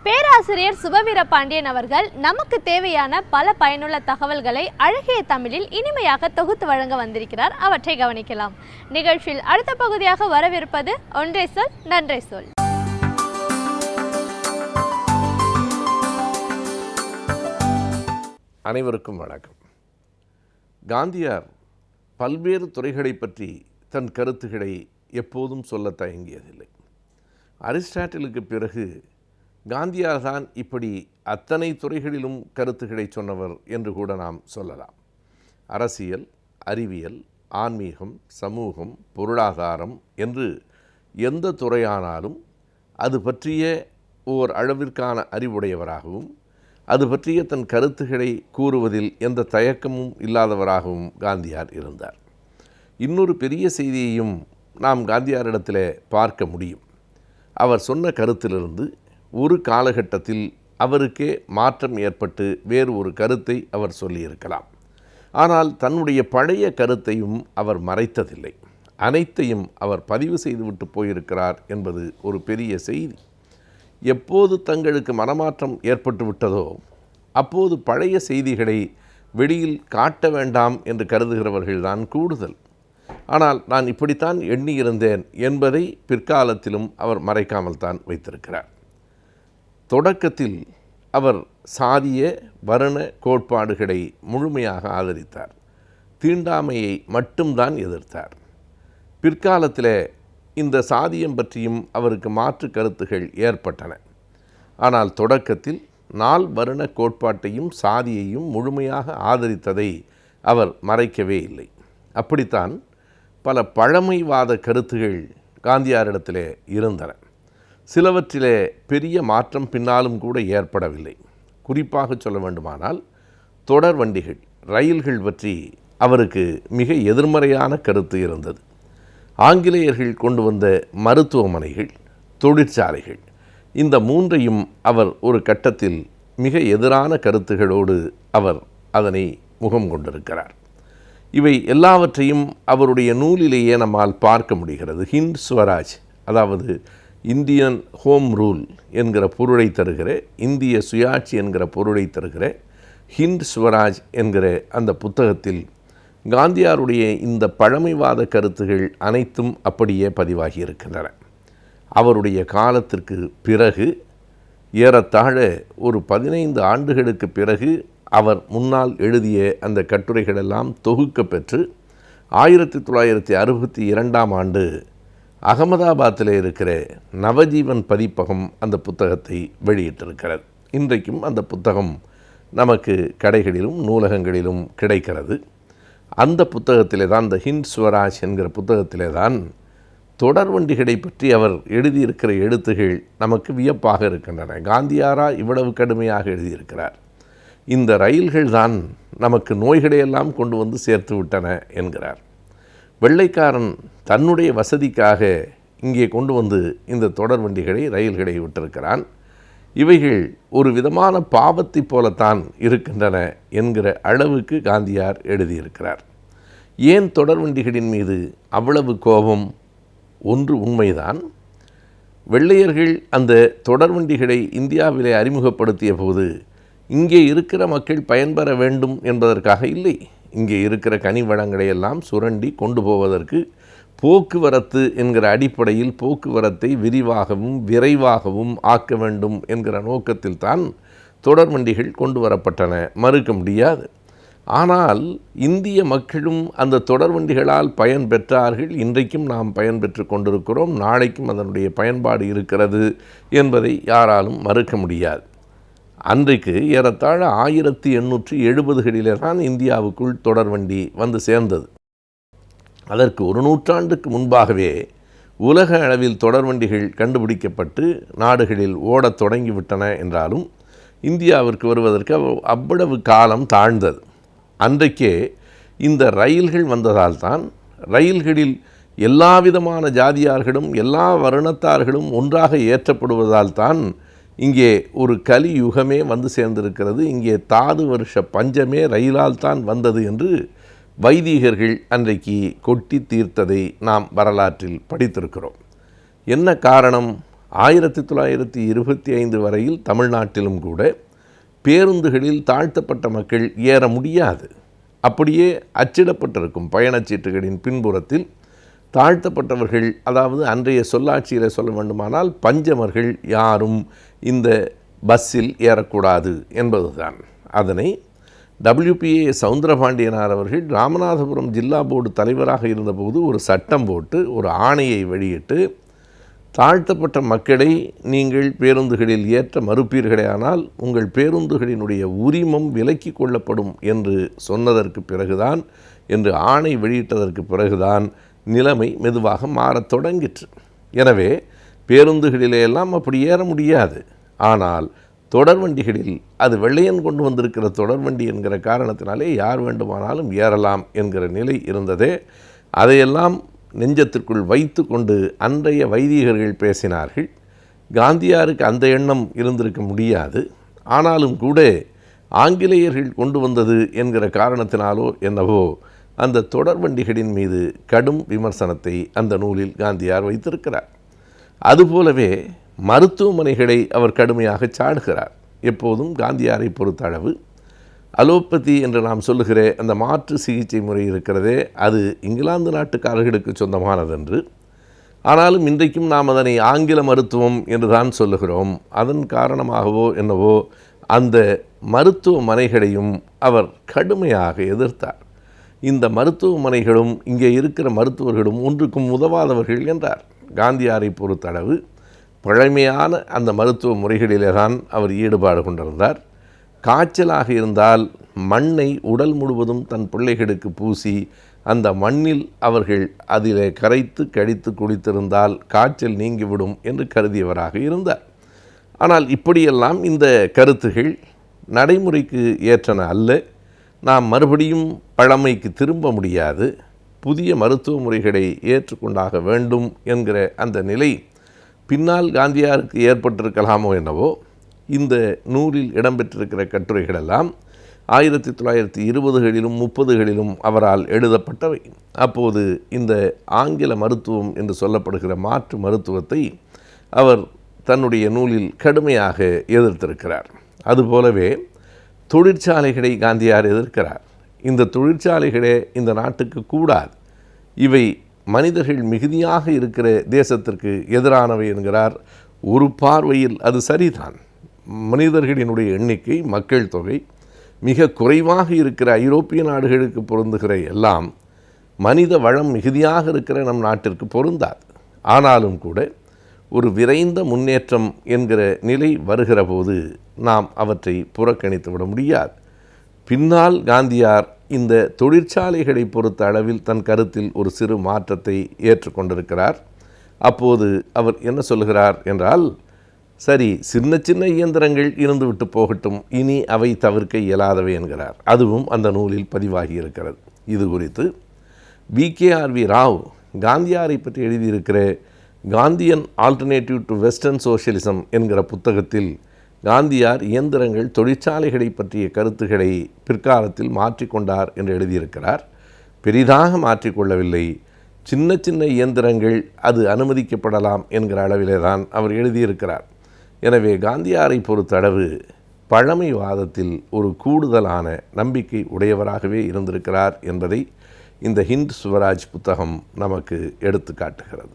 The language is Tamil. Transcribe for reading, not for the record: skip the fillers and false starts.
பேராசிரியர் சுபவீர பாண்டியன் அவர்கள் நமக்கு தேவையான பல பயனுள்ள தகவல்களை அழகிய தமிழில் இனிமையாக தொகுத்து வழங்க வந்திருக்கிறார். அவற்றை கவனிக்கலாம். நிகழ்ச்சியில் அடுத்த பகுதியாக வரவிருப்பது ஒன்றை சொல் நன்றை சொல். அனைவருக்கும் வணக்கம். காந்தியார் பல்வேறு துறைகளை பற்றி தன் கருத்துக்களை எப்போதும் சொல்ல தயங்கியதில்லை. அரிஸ்டாட்டிலுக்கு பிறகு காந்தியார் தான் இப்படி அத்தனை துறைகளிலும் கருத்துக்களை சொன்னவர் என்று கூட நாம் சொல்லலாம். அரசியல், அறிவியல், ஆன்மீகம், சமூகம், பொருளாதாரம் என்று எந்த துறையானாலும் அது பற்றிய ஓர் அளவிற்கான அறிவுடையவராகவும் அது பற்றிய தன் கருத்துக்களை கூறுவதில் எந்த தயக்கமும் இல்லாதவராகவும் காந்தியார் இருந்தார். இன்னொரு பெரிய செய்தியையும் நாம் காந்தியாரிடத்தில் பார்க்க முடியும். அவர் சொன்ன கருத்திலிருந்து ஒரு காலகட்டத்தில் அவருக்கே மாற்றம் ஏற்பட்டு வேறு ஒரு கருத்தை அவர் சொல்லியிருக்கலாம். ஆனால் தன்னுடைய பழைய கருத்தையும் அவர் மறைத்ததில்லை. அனைத்தையும் அவர் பதிவு செய்துவிட்டு போயிருக்கிறார் என்பது ஒரு பெரிய செய்தி. எப்போது தங்களுக்கு மனமாற்றம் ஏற்பட்டு விட்டதோ அப்போது பழைய செய்திகளை வெளியில் காட்ட வேண்டாம் என்று கருதுகிறவர்கள்தான் கூடுதல். ஆனால் நான் இப்படித்தான் எண்ணியிருந்தேன் என்பதை பிற்காலத்திலும் அவர் மறைக்காமல் தான் வைத்திருக்கிறார். தொடக்கத்தில் அவர் சாதிய வர்ண கோட்பாடுகளை முழுமையாக ஆதரித்தார். தீண்டாமையை மட்டும்தான் எதிர்த்தார். பிற்காலத்தில் இந்த சாதியம் பற்றியும் அவருக்கு மாற்று கருத்துகள் ஏற்பட்டன. ஆனால் தொடக்கத்தில் நால் வர்ண கோட்பாட்டையும் சாதியையும் முழுமையாக ஆதரித்ததை அவர் மறைக்கவே இல்லை. அப்படித்தான் பல பழமைவாத கருத்துகள் காந்தியாரிடத்திலே இருந்தன. சிலவற்றிலே பெரிய மாற்றம் பின்னாலும் கூட ஏற்படவில்லை. குறிப்பாக சொல்ல வேண்டுமானால் தொடர் வண்டிகள், ரயில்கள் பற்றி அவருக்கு மிக எதிர்மறையான கருத்து இருந்தது. ஆங்கிலேயர்கள் கொண்டு வந்த மருத்துவமனைகள், தொழிற்சாலைகள், இந்த மூன்றையும் அவர் ஒரு கட்டத்தில் மிக எதிரான கருத்துகளோடு அவர் அதனை முகம் கொண்டிருக்கிறார். இவை எல்லாவற்றையும் அவருடைய நூலிலேயே நம்மால் பார்க்க முடிகிறது. ஹிந்த் ஸ்வராஜ், அதாவது இந்தியன் ஹோம் ரூல் என்கிற பொருளை தருகிற, இந்திய சுயாட்சி என்கிற பொருளை தருகிற ஹிந்த் ஸ்வராஜ் என்கிற அந்த புத்தகத்தில் காந்தியாருடைய இந்த பழமைவாத கருத்துகள் அனைத்தும் அப்படியே பதிவாகி இருக்கின்றன. அவருடைய காலத்திற்கு பிறகு ஏறத்தாழ ஒரு 15 ஆண்டுகளுக்கு பிறகு அவர் முன்னால் எழுதிய அந்த கட்டுரைகளெல்லாம் தொகுக்க பெற்று 1962ஆம் ஆண்டு அகமதாபாத்தில் இருக்கிற நவஜீவன் பதிப்பகம் அந்த புத்தகத்தை வெளியிட்டிருக்கிறது. இன்றைக்கும் அந்த புத்தகம் நமக்கு கடைகளிலும் நூலகங்களிலும் கிடைக்கிறது. அந்த புத்தகத்திலே தான், இந்த ஹிந்த் ஸ்வராஜ் என்கிற புத்தகத்திலே தான் தொடர்வண்டிகளை பற்றி அவர் எழுதியிருக்கிற எழுத்துகள் நமக்கு வியப்பாக இருக்கின்றன. காந்தியாரா இவ்வளவு கடுமையாக எழுதியிருக்கிறார்? இந்த ரயில்கள் தான் நமக்கு நோய்களையெல்லாம் கொண்டு வந்து சேர்த்து விட்டன என்கிறார். வெள்ளைக்காரன் தன்னுடைய வசதிக்காக இங்கே கொண்டு வந்து இந்த தொடர் வண்டிகளை, ரயில்களை விட்டிருக்கிறான். இவைகள் ஒரு விதமான பாவத்தை போலத்தான் இருக்கின்றன என்கிற அளவுக்கு காந்தியார் எழுதியிருக்கிறார். ஏன் தொடர் வண்டிகளின் மீது அவ்வளவு கோபம்? ஒன்று உண்மைதான். வெள்ளையர்கள் அந்த தொடர் வண்டிகளை இந்தியாவிலே அறிமுகப்படுத்திய போது இங்கே இருக்கிற மக்கள் பயன்பெற வேண்டும் என்பதற்காக இல்லை. இங்கே இருக்கிற கனி வளங்களை எல்லாம் சுரண்டி கொண்டு போவதற்கு போக்குவரத்து என்கிற அடிப்படையில் போக்குவரத்தை விரிவாகவும் விரைவாகவும் ஆக்க வேண்டும் என்கிற நோக்கத்தில் தான் தொடர் வண்டிகள் கொண்டு வரப்பட்டன, மறுக்க முடியாது. ஆனால் இந்திய மக்களும் அந்த தொடர் வண்டிகளால் பயன் பெற்றார்கள். இன்றைக்கும் நாம் பயன்பெற்று கொண்டிருக்கிறோம். நாளைக்கும் அதனுடைய பயன்பாடு இருக்கிறது என்பதை யாராலும் மறுக்க முடியாது. அன்றைக்கு ஏறத்தாழ 1870களிலே தான் இந்தியாவுக்குள் தொடர்வண்டி வந்து சேர்ந்தது. அதற்கு ஒரு நூற்றாண்டுக்கு முன்பாகவே உலக அளவில் தொடர்வண்டிகள் கண்டுபிடிக்கப்பட்டு நாடுகளில் ஓடத் தொடங்கிவிட்டன என்றாலும் இந்தியாவிற்கு வருவதற்கு அவ்வளவு காலம் தாழ்ந்தது. அன்றைக்கே இந்த ரயில்கள் வந்ததால் தான் ரயில்களில் எல்லா விதமான ஜாதியார்களும் எல்லா வருணத்தார்களும் ஒன்றாக ஏற்றப்படுவதால் தான் இங்கே ஒரு கலியுகமே வந்து சேர்ந்திருக்கிறது. இங்கே தாது வருஷ பஞ்சமே ரயிலால் தான் வந்தது என்று வைதீகர்கள் அன்றைக்கு கொட்டி தீர்த்ததை நாம் வரலாற்றில் படித்திருக்கிறோம். என்ன காரணம்? 1925 வரையில் தமிழ்நாட்டிலும் கூட பேருந்துகளில் தாழ்த்தப்பட்ட மக்கள் ஏற முடியாது. அப்படியே அச்சிடப்பட்டிருக்கும் பயணச்சீட்டுகளின் பின்புறத்தில் தாழ்த்தப்பட்டவர்கள், அதாவது அன்றைய சொல்லாட்சியில் சொல்ல வேண்டுமானால் பஞ்சமர்கள் யாரும் இந்த பஸ்ஸில் ஏறக்கூடாது என்பதுதான். அதனை WPA சவுந்தரபாண்டியனார் அவர்கள் ராமநாதபுரம் ஜில்லா போர்டு தலைவராக இருந்தபோது ஒரு சட்டம் போட்டு ஒரு ஆணையை வெளியிட்டு, தாழ்த்தப்பட்ட மக்களை நீங்கள் பேருந்துகளில் ஏற்ற மறுப்பீர்களேயானால் உங்கள் பேருந்துகளினுடைய உரிமம் விலக்கி கொள்ளப்படும் என்று சொன்னதற்கு பிறகுதான், என்று ஆணை வெளியிட்டதற்கு பிறகுதான் நிலைமை மெதுவாக மாறத் தொடங்கிற்று. எனவே பேருந்துகளிலேயெல்லாம் அப்படி ஏற முடியாது. ஆனால் தொடர்வண்டிகளில் அது வெள்ளையன் கொண்டு வந்திருக்கிற தொடர்வண்டி என்கிற காரணத்தினாலே யார் வேண்டுமானாலும் ஏறலாம் என்கிற நிலை இருந்ததே. அதையெல்லாம் நெஞ்சத்திற்குள் வைத்து கொண்டு அன்றைய வைதீகர்கள் பேசினார்கள். காந்தியாருக்கு அந்த எண்ணம் இருந்திருக்க முடியாது. ஆனாலும் கூட ஆங்கிலேயர்கள் கொண்டு வந்தது என்கிற காரணத்தினாலோ என்னவோ அந்த தொடர்வண்டிகளின் மீது கடும் விமர்சனத்தை அந்த நூலில் காந்தியார் வைத்திருக்கிறார். அதுபோலவே மருத்துவமனைகளை அவர் கடுமையாக சாடுகிறார். எப்போதும் காந்தியாரை பொறுத்தளவு அலோபதி என்று நாம் சொல்லுகிற அந்த மாற்று சிகிச்சை முறை இருக்கிறதே, அது இங்கிலாந்து நாட்டுக்காரர்களுக்கு சொந்தமானதென்று. ஆனாலும் இன்றைக்கும் நாம் அதனை ஆங்கில மருத்துவம் என்று தான் சொல்லுகிறோம். அதன் காரணமாகவோ என்னவோ அந்த மருத்துவமனைகளையும் அவர் கடுமையாக எதிர்த்தார். இந்த மருத்துவமனைகளும் இங்கே இருக்கிற மருத்துவர்களும் ஒன்றுக்கும் உதவாதவர்கள் என்றார். காந்தியாரை பொறுத்தளவு பழமையான அந்த மருத்துவ முறைகளிலே தான் அவர் ஈடுபாடு கொண்டிருந்தார். காய்ச்சலாக இருந்தால் மண்ணை உடல் முழுவதும் தன் பிள்ளைகளுக்கு பூசி அந்த மண்ணில் அவர்கள் அதிலே கரைத்து கடித்து குடித்திருந்தால் காய்ச்சல் நீங்கிவிடும் என்று கருதியவராக இருந்தார். ஆனால் இப்படியெல்லாம் இந்த கருத்துகள் நடைமுறைக்கு ஏற்றன அல்ல. நாம் மறுபடியும் பழமைக்கு திரும்ப முடியாது. புதிய மருத்துவ முறைகளை ஏற்றுக்கொண்டாக வேண்டும் என்கிற அந்த நிலை பின்னால் காந்தியாருக்கு ஏற்பட்டிருக்கலாமோ என்னவோ. இந்த நூலில் இடம்பெற்றிருக்கிற கட்டுரைகளெல்லாம் 1920களிலும் 30களிலும் அவரால் எழுதப்பட்டவை. அப்போது இந்த ஆங்கில மருத்துவம் என்று சொல்லப்படுகிற மாற்று மருத்துவத்தை அவர் தன்னுடைய நூலில் கடுமையாக எதிர்த்திருக்கிறார். அதுபோலவே தொழிற்சாலைகளை காந்தியார் எதிர்க்கிறார். இந்த தொழிற்சாலைகளே இந்த நாட்டுக்கு கூடாது, இவை மனிதர்கள் மிகுதியாக இருக்கிற தேசத்திற்கு எதிரானவை என்கிறார். ஒரு பார்வையில் அது சரிதான். மனிதர்களினுடைய எண்ணிக்கை, மக்கள் தொகை மிக குறைவாக இருக்கிற ஐரோப்பிய நாடுகளுக்கு பொருந்துகிற எல்லாம் மனித வளம் மிகுதியாக இருக்கிற நம் நாட்டிற்கு பொருந்தாது. ஆனாலும் கூட ஒரு விரைந்த முன்னேற்றம் என்கிற நிலை வருகிற போது நாம் அவற்றை புறக்கணித்து விட முடியாது. பின்னால் காந்தியார் இந்த தொழிற்சாலைகளை பொறுத்த அளவில் தன் கருத்தில் ஒரு சிறு மாற்றத்தை ஏற்றுக்கொண்டிருக்கிறார். அப்போது அவர் என்ன சொல்கிறார் என்றால், சரி, சின்ன சின்ன இயந்திரங்கள் இருந்துவிட்டு போகட்டும், இனி அவை தவிர்க்க இயலாதவை என்கிறார். அதுவும் அந்த நூலில் பதிவாகி இருக்கிறது. இது குறித்து VKRV ராவ் காந்தியாரை பற்றி எழுதியிருக்கிற Gandhian alternative to western socialism என்கிற புத்தகத்தில் காந்தியார் இயந்திரங்கள், தொழிற்சாலைகளை பற்றிய கருத்துக்களை பிற்காலத்தில் மாற்றிக்கொண்டார் என்று எழுதியிருக்கிறார். பெரிதாக மாற்றிக்கொள்ளவில்லை. சின்ன சின்ன இயந்திரங்கள் அது அனுமதிக்கப்படலாம் என்கிற அளவிலே தான் அவர் எழுதியிருக்கிறார். எனவே காந்தியாரை பொறுத்தளவு பழமைவாதத்தில் ஒரு கூடுதலான நம்பிக்கை உடையவராகவே இருந்திருக்கிறார் என்பதை இந்த ஹிந்த் ஸ்வராஜ் புத்தகம் நமக்கு எடுத்து காட்டுகிறது.